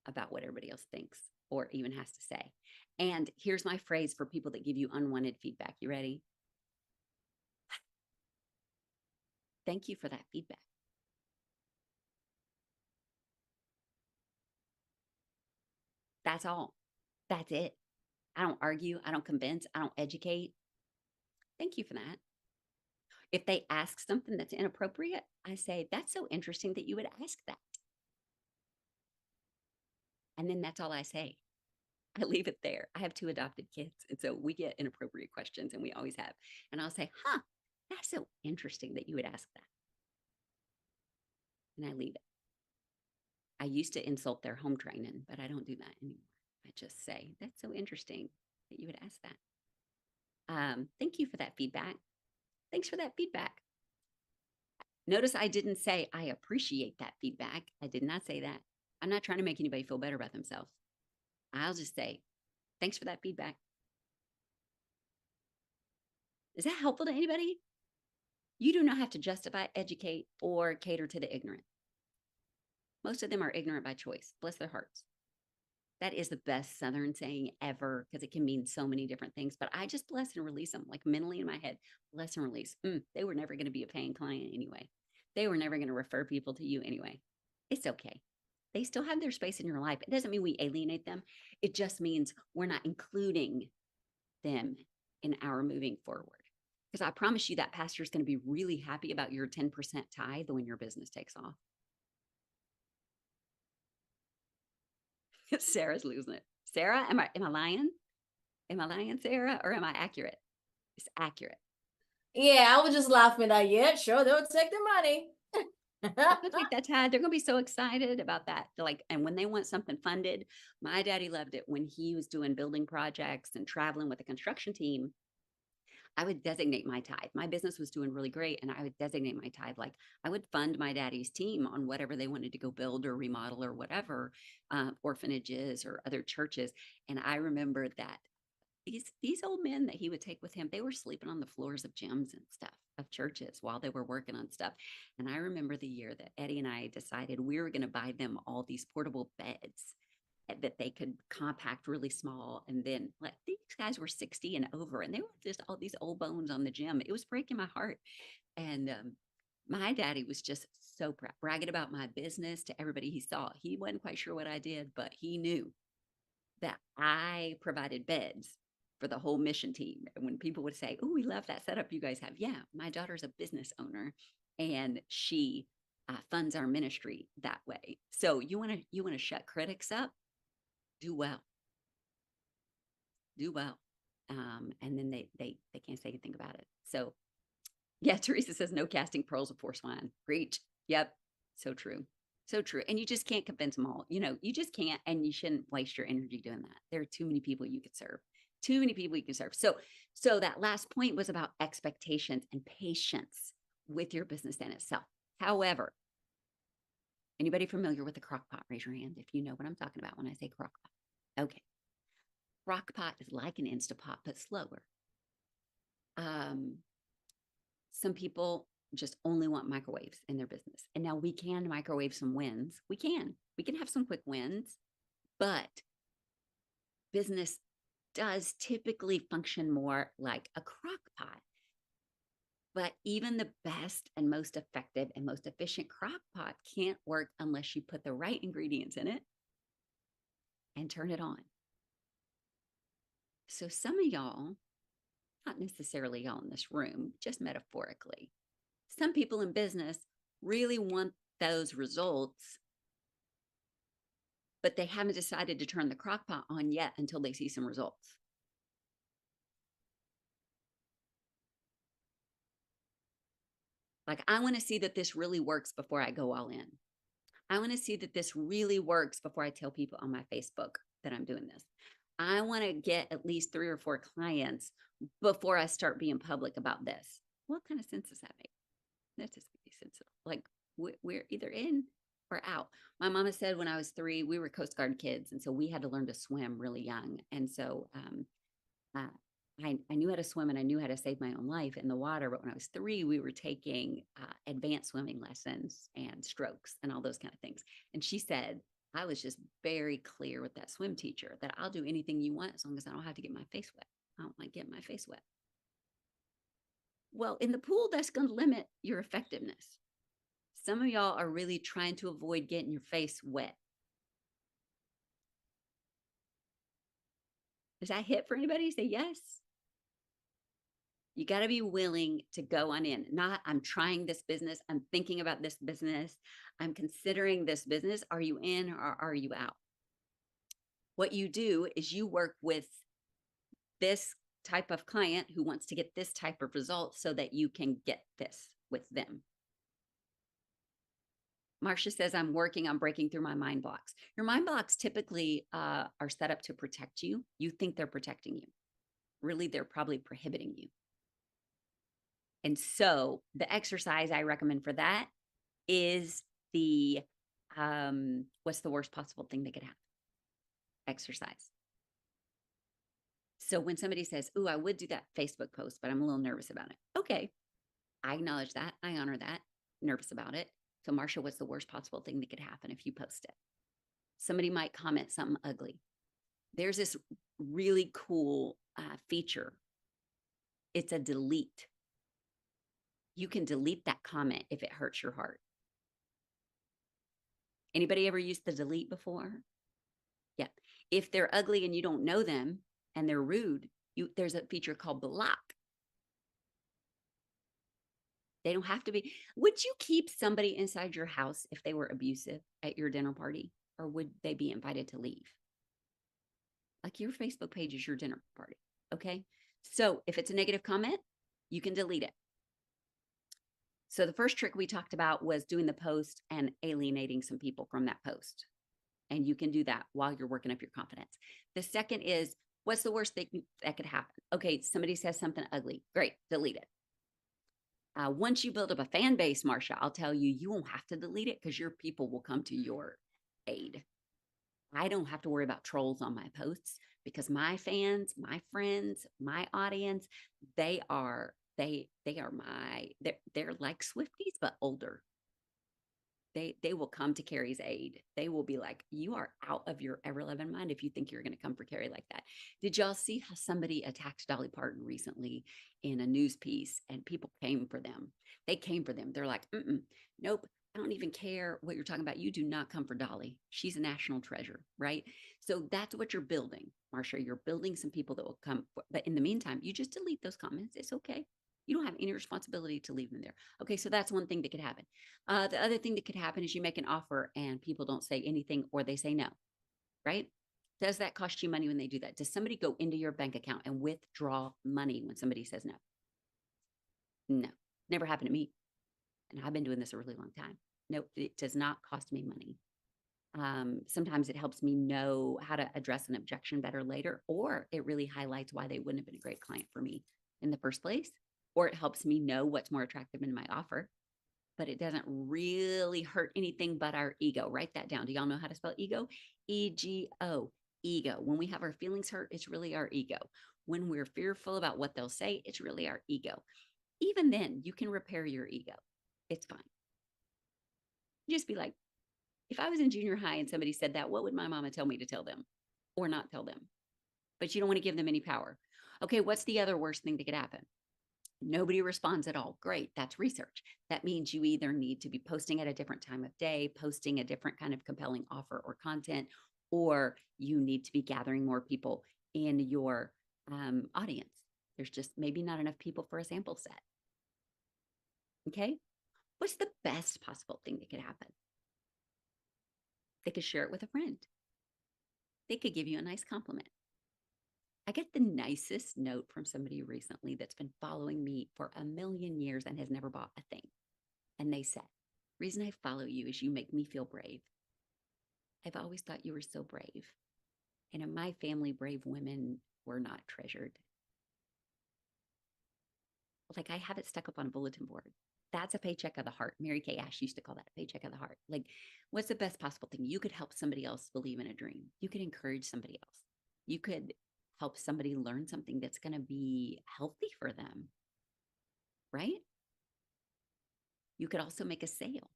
about what everybody else thinks or even has to say. And here's my phrase for people that give you unwanted feedback. You ready? Thank you for that feedback. That's all. That's it. I don't argue. I don't convince. I don't educate. Thank you for that. If they ask something that's inappropriate, I say, that's so interesting that you would ask that. And then that's all I say. I leave it there. I have 2 adopted kids. And so we get inappropriate questions, and we always have. And I'll say, that's so interesting that you would ask that. And I leave it. I used to insult their home training, but I don't do that anymore. I just say, that's so interesting that you would ask that. Thank you for that feedback. Thanks for that feedback. Notice I didn't say, I appreciate that feedback. I did not say that. I'm not trying to make anybody feel better about themselves. I'll just say, thanks for that feedback. Is that helpful to anybody? You do not have to justify, educate, or cater to the ignorant. Most of them are ignorant by choice. Bless their hearts. That is the best Southern saying ever, because it can mean so many different things. But I just bless and release them, like mentally in my head. Bless and release. They were never going to be a paying client anyway. They were never going to refer people to you anyway. It's okay. They still have their space in your life. It doesn't mean we alienate them. It just means we're not including them in our moving forward. Because I promise you that pastor is going to be really happy about your 10% tithe when your business takes off. Sarah's losing it. Sarah, am I lying? Am I lying, Sarah, or am I accurate? It's accurate. Yeah, I was just laughing at, yeah, sure, they'll take the money. They'll take that tithe. They're going to be so excited about that. And when they want something funded, my daddy loved it when he was doing building projects and traveling with the construction team. I would designate my tithe. My business was doing really great, and I would designate my tithe. Like I would fund my daddy's team on whatever they wanted to go build or remodel or whatever, orphanages or other churches. And I remember that these old men that he would take with him, they were sleeping on the floors of gyms and stuff of churches while they were working on stuff. And I remember the year that Eddie and I decided we were going to buy them all these portable beds that they could compact really small. And then like these guys were 60 and over, and they were just all these old bones on the gym. It was breaking my heart. And my daddy was just so proud, bragging about my business to everybody he saw. He wasn't quite sure what I did, but he knew that I provided beds for the whole mission team. And when people would say, "Oh, we love that setup you guys have," yeah, my daughter's a business owner, and she funds our ministry that way. So you want to shut critics up, do well, do well, and then they can't say anything about it. So yeah, Teresa says no casting pearls before swine. Preach. Yep, so true. So true. And you just can't convince them all. You just can't, and you shouldn't waste your energy doing that. There are too many people you could serve. Too many people you can serve. So that last point was about expectations and patience with your business in itself. However, anybody familiar with the crock pot? Raise your hand if you know what I'm talking about when I say crock pot. Okay. Crock pot is like an Instapot, but slower. Some people just only want microwaves in their business. And now we can microwave some wins. We can have some quick wins, but business does typically function more like a crock pot. But even the best and most effective and most efficient crock pot can't work unless you put the right ingredients in it and turn it on. So some of y'all, not necessarily y'all in this room, just metaphorically, some people in business really want those results, but they haven't decided to turn the crock pot on yet until they see some results. Like, I want to see that this really works before I go all in. I want to see that this really works before I tell people on my Facebook that I'm doing this. I want to get at least 3 or 4 clients before I start being public about this. What kind of sense does that make? That doesn't make sense. Like, we're either in or out. My mama said when I was 3, we were Coast Guard kids. And so we had to learn to swim really young. And so I knew how to swim and I knew how to save my own life in the water. But when I was 3, we were taking advanced swimming lessons and strokes and all those kind of things. And she said, I was just very clear with that swim teacher that I'll do anything you want as long as I don't have to get my face wet. I don't like getting my face wet. Well, in the pool, that's going to limit your effectiveness. Some of y'all are really trying to avoid getting your face wet. Does that hit for anybody? Say yes. You got to be willing to go on in. Not, I'm trying this business. I'm thinking about this business. I'm considering this business. Are you in or are you out? What you do is you work with this type of client who wants to get this type of result so that you can get this with them. Marcia says, I'm working on breaking through my mind blocks. Your mind blocks typically are set up to protect you. You think they're protecting you. Really, they're probably prohibiting you. And so the exercise I recommend for that is the, what's the worst possible thing they could have? Exercise. So when somebody says, "Ooh, I would do that Facebook post, but I'm a little nervous about it." Okay. I acknowledge that. I honor that. Nervous about it. So Marcia, what's the worst possible thing that could happen if you post it? Somebody might comment something ugly. There's this really cool feature. It's a delete. You can delete that comment if it hurts your heart. Anybody ever used the delete before? Yeah. If they're ugly and you don't know them and they're rude, there's a feature called block. They don't have to be. Would you keep somebody inside your house if they were abusive at your dinner party, or would they be invited to leave? Like, your Facebook page is your dinner party. Okay. So if it's a negative comment, you can delete it. So the first trick we talked about was doing the post and alienating some people from that post. And you can do that while you're working up your confidence. The second is What's the worst thing that could happen? Okay, somebody says something ugly. Great, delete it. Once you build up a fan base, Marsha, I'll tell you, you won't have to delete it because your people will come to your aid. I don't have to worry about trolls on my posts because my fans, my friends, my audience, they are they're like Swifties but older. They will come to Carrie's aid. They will be like, you are out of your ever loving mind if you think you're going to come for Carrie like that. Did y'all see how somebody attacked Dolly Parton recently in a news piece and people came for them? They came for them. They're like, nope. I don't even care what you're talking about. You do not come for Dolly. She's a national treasure, right? So that's what you're building, Marsha. You're building some people that will come. But in the meantime, you just delete those comments. It's okay. You don't have any responsibility to leave them there. Okay, so that's one thing that could happen. The other thing that could happen is you make an offer and people don't say anything or they say no, right? Does that cost you money when they do that? Does somebody go into your bank account and withdraw money when somebody says no? No, never happened to me. And I've been doing this a really long time. No, it does not cost me money. Sometimes it helps me know how to address an objection better later, or it really highlights why they wouldn't have been a great client for me in the first place, or it helps me know what's more attractive in my offer. But it doesn't really hurt anything but our ego. Write that down. Do y'all know how to spell ego? EGO, ego. When we have our feelings hurt, it's really our ego. When we're fearful about what they'll say, it's really our ego. Even then, you can repair your ego. It's fine. Just be like, if I was in junior high and somebody said that, what would my mama tell me to tell them or not tell them? But you don't want to give them any power. Okay, what's the other worst thing that could happen? Nobody responds at all. Great. That's research. That means you either need to be posting at a different time of day, posting a different kind of compelling offer or content, or you need to be gathering more people in your audience. There's just maybe not enough people for a sample set. Okay. What's the best possible thing that could happen? They could share it with a friend. They could give you a nice compliment. I get the nicest note from somebody recently that's been following me for a million years and has never bought a thing. And they said, reason I follow you is you make me feel brave. I've always thought you were so brave. And in my family, brave women were not treasured. Like I have it stuck up on a bulletin board. That's a paycheck of the heart. Mary Kay Ash used to call that a paycheck of the heart. Like, what's the best possible thing? You could help somebody else believe in a dream. You could encourage somebody else. You could help somebody learn something that's going to be healthy for them, right? You could also make a sale.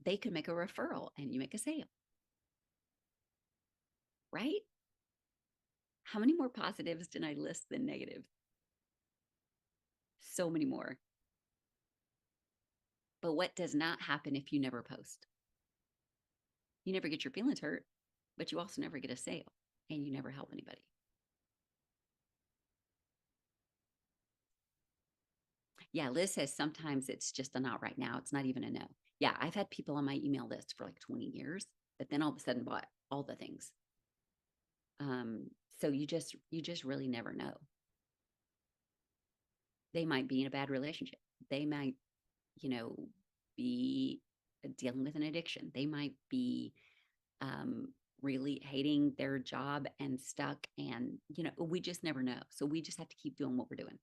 They could make a referral and you make a sale, right? How many more positives did I list than negatives? So many more. But what does not happen if you never post? You never get your feelings hurt, but you also never get a sale and you never help anybody. Yeah, Liz says sometimes it's just a not right now. It's not even a no. Yeah, I've had people on my email list for like 20 years, but then all of a sudden bought all the things. So you just really never know. They might be in a bad relationship. They might, be dealing with an addiction. They might be really hating their job and stuck. And, we just never know. So we just have to keep doing what we're doing.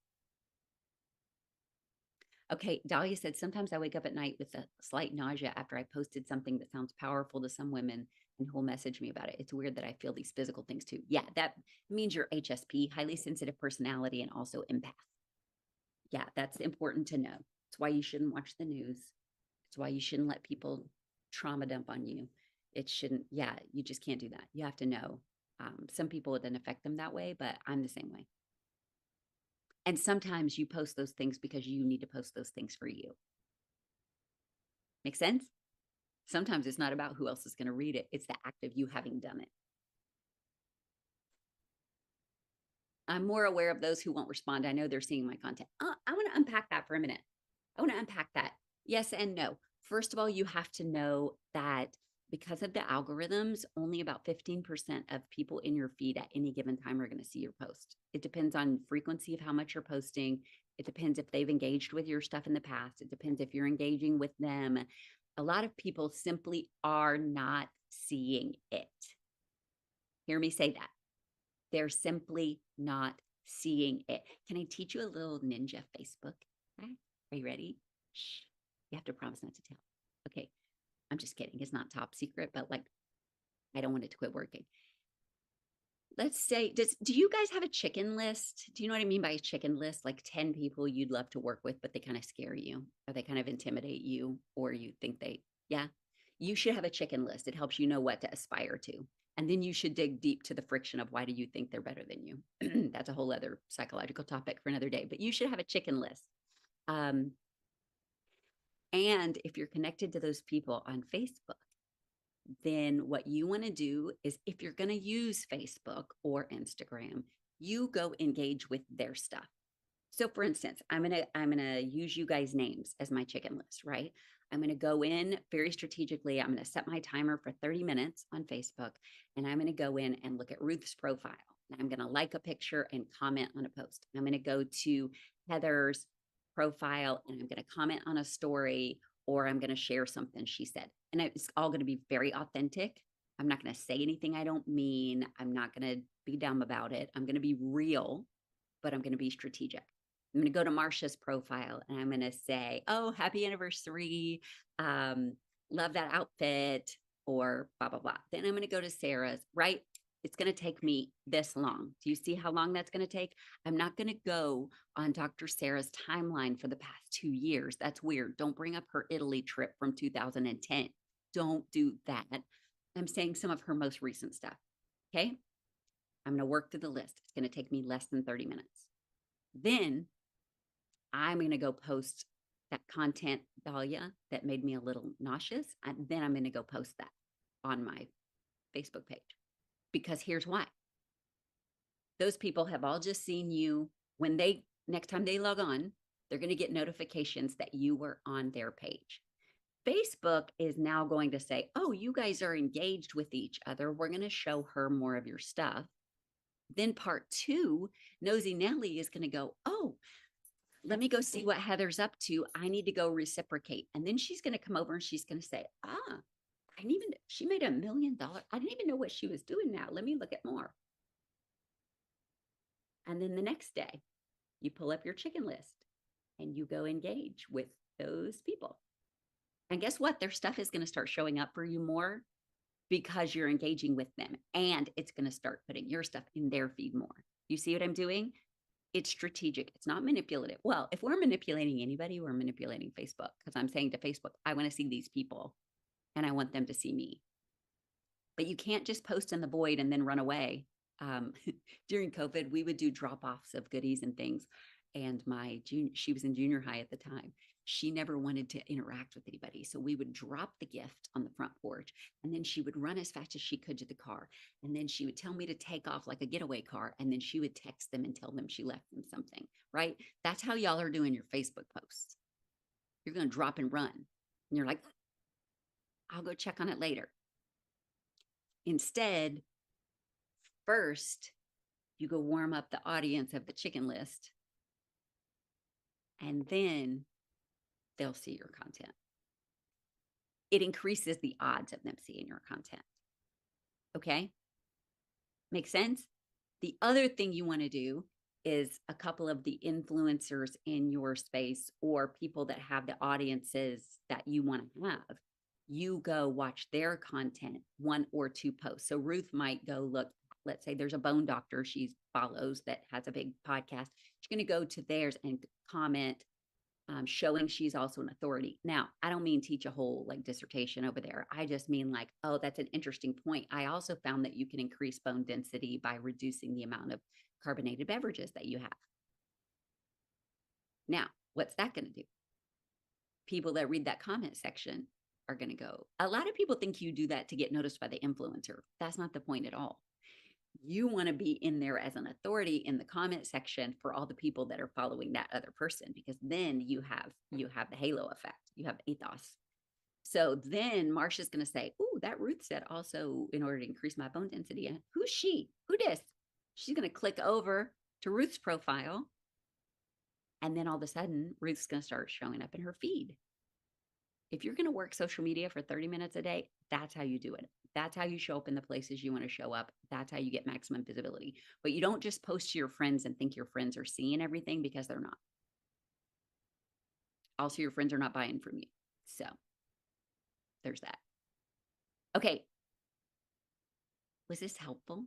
Okay, Dahlia said, sometimes I wake up at night with a slight nausea after I posted something that sounds powerful to some women and who will message me about it. It's weird that I feel these physical things too. Yeah, that means you're HSP, highly sensitive personality, and also empath. Yeah, that's important to know. It's why you shouldn't watch the news. It's why you shouldn't let people trauma dump on you. It shouldn't, yeah, you just can't do that. You have to know. Some people it doesn't affect them that way, but I'm the same way. And sometimes you post those things because you need to post those things for you. Make sense? Sometimes it's not about who else is going to read it. It's the act of you having done it. I'm more aware of those who won't respond. I know they're seeing my content. I want to unpack that for a minute. I want to unpack that. Yes and no. First of all, you have to know that because of the algorithms, only about 15% of people in your feed at any given time are going to see your post. It depends on frequency of how much you're posting. It depends if they've engaged with your stuff in the past. It depends if you're engaging with them. A lot of people simply are not seeing it. Hear me say that. They're simply not seeing it. Can I teach you a little ninja Facebook? Okay. Are you ready? Shh. You have to promise not to tell. Okay. I'm just kidding. It's not top secret, but like, I don't want it to quit working. Let's say, do you guys have a chicken list? Do you know what I mean by a chicken list? Like 10 people you'd love to work with, but they kind of scare you or they kind of intimidate you, or you think yeah, you should have a chicken list. It helps you know what to aspire to. And then you should dig deep to the friction of why do you think they're better than you? That's a whole other psychological topic for another day, but you should have a chicken list. And if you're connected to those people on Facebook, then what you want to do is, if you're going to use Facebook or Instagram, you go engage with their stuff. So for instance, I'm going to use you guys' names as my chicken list, right? I'm going to go in very strategically. I'm going to set my timer for 30 minutes on Facebook, and I'm going to go in and look at Ruth's profile. I'm going to like a picture and comment on a post. I'm going to go to Heather's profile and I'm going to comment on a story, or I'm going to share something she said. And it's all going to be very authentic. I'm not going to say anything I don't mean. I'm not going to be dumb about it. I'm going to be real, but I'm going to be strategic. I'm going to go to Marsha's profile and I'm going to say, oh, happy anniversary. Love that outfit, or blah, blah, blah. Then I'm going to go to Sarah's, right? It's going to take me this long. Do you see how long that's going to take? I'm not going to go on Dr. Sarah's timeline for the past 2 years. That's weird. Don't bring up her Italy trip from 2010. Don't do that. I'm saying some of her most recent stuff. Okay. I'm going to work through the list. It's going to take me less than 30 minutes. Then I'm going to go post that content, Dahlia, that made me a little nauseous. And then I'm going to go post that on my Facebook page. Because here's why. Those people have all just seen you. When next time they log on, they're going to get notifications that you were on their page. Facebook is now going to say, oh, you guys are engaged with each other. We're going to show her more of your stuff. Then part 2, Nosy Nelly is going to go, oh, let me go see what Heather's up to. I need to go reciprocate. And then she's going to come over and she's going to say, she made $1 million. I didn't even know what she was doing now. Let me look at more. And then the next day, you pull up your chicken list and you go engage with those people. And guess what? Their stuff is going to start showing up for you more because you're engaging with them. And it's going to start putting your stuff in their feed more. You see what I'm doing? It's strategic. It's not manipulative. Well, if we're manipulating anybody, we're manipulating Facebook, because I'm saying to Facebook, I want to see these people and I want them to see me. But you can't just post in the void and then run away. During COVID, we would do drop-offs of goodies and things. And she was in junior high at the time. She never wanted to interact with anybody. So we would drop the gift on the front porch, and then she would run as fast as she could to the car. And then she would tell me to take off like a getaway car. And then she would text them and tell them she left them something, right? That's how y'all are doing your Facebook posts. You're going to drop and run. And you're like, I'll go check on it later. Instead, first, you go warm up the audience of the chicken list, and then they'll see your content. It increases the odds of them seeing your content. Okay? Make sense? The other thing you want to do is a couple of the influencers in your space, or people that have the audiences that you want to have. You go watch their content, 1 or 2 posts. So Ruth might go look, let's say there's a bone doctor she follows that has a big podcast. She's going to go to theirs and comment, showing she's also an authority. Now, I don't mean teach a whole like dissertation over there. I just mean like, oh, that's an interesting point. I also found that you can increase bone density by reducing the amount of carbonated beverages that you have. Now, what's that going to do? People that read that comment section are going to go. A lot of people think you do that to get noticed by the influencer. That's not the point at all. You want to be in there as an authority in the comment section for all the people that are following that other person, because then you have the halo effect. You have ethos. So then Marsha's going to say, oh, that Ruth said also, in order to increase my bone density. And who's she? Who dis? She's going to click over to Ruth's profile. And then all of a sudden, Ruth's going to start showing up in her feed. If you're going to work social media for 30 minutes a day, that's how you do it. That's how you show up in the places you want to show up. That's how you get maximum visibility. But you don't just post to your friends and think your friends are seeing everything, because they're not. Also, your friends are not buying from you. So there's that. Okay. Was this helpful?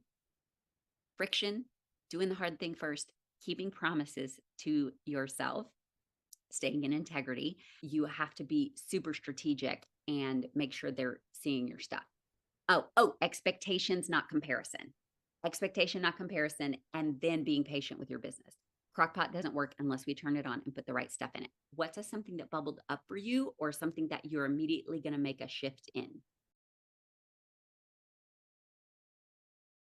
Friction, doing the hard thing first, keeping promises to yourself, staying in integrity. You have to be super strategic and make sure they're seeing your stuff. Oh, expectations, not comparison. Expectation, not comparison, and then being patient with your business. Crockpot doesn't work unless we turn it on and put the right stuff in it. What's something that bubbled up for you, or something that you're immediately going to make a shift in?